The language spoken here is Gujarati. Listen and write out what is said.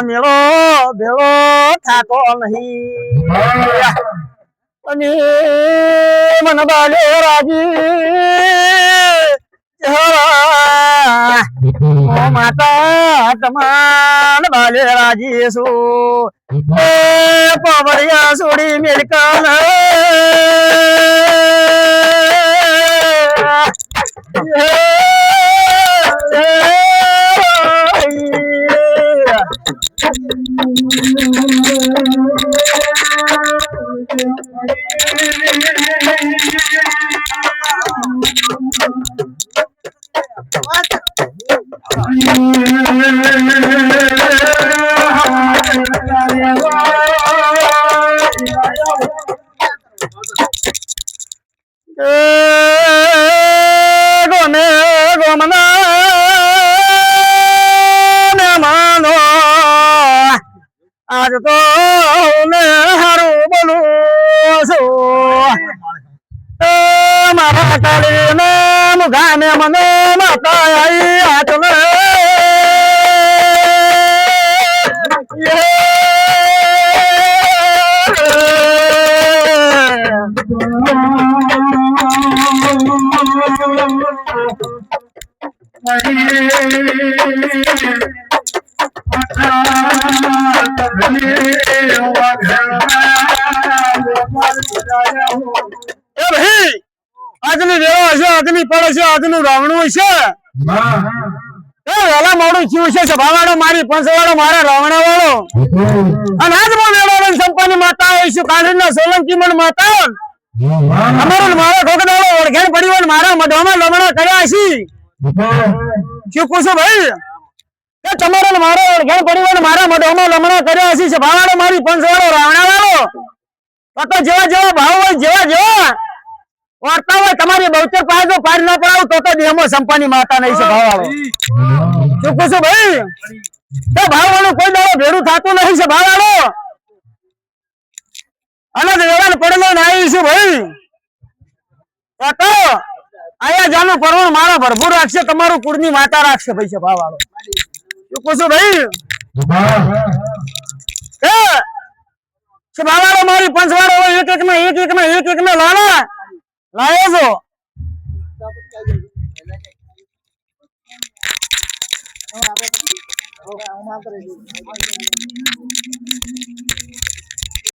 મેળો ભેળો થાતો નહીં અને મન બાલે રાજી માતા તમાન બાલે રાજી છું પવરિયા છોડી મેલકન આજ તો ને હારું બોલું છું મારા કાળી ને મુઘાને મને માતા આઈ આચલે આજની વેળો હશે આજની પડે છે આજનું રાવણું છે વેલા મોડું થયું છે સભાવાળો મારી પંચવાળો મારા રાવણા વાળો અને આજ વેળો સંપાની માતા આવીશું કાંડના સોલંકી મન માતા અમારો મારા ખોકડાળો ઓળખેણ પડી મારા મઢવામાં લમણા કર્યા છે શું પૂછું ભાઈ કે તમારો મારો ઓળખેણ પડી મારા મઢવામાં લમણા કર્યા છે સભાવાળો મારી પંચવાળો રાવણા વાળો તો જેવા જેવા ભાવ હોય જેવા જેવા વર્તા હોય તમારી બહુચર પાસે જો પાર ના પડાવ તો દેહમાં સંપાની માતા નહીં છે ભાવવાળો શું પૂછું ભાઈ તો ભાવવાળો કોઈ દાડો ભેરું થતું નહીં છે ભાવવાળો અને વેળાને પડેલો ને આવીશું ભાઈ તો આયા જાનું પરવણ મારા ભરપૂર રાખશે તમારું કુળની માતા રાખશે ભાઈ છે ભાવવાળો શું પૂછું ભાઈ ભાવવાળો મારી પંચવાળો હોય એક એક ને લાલા લાયો છો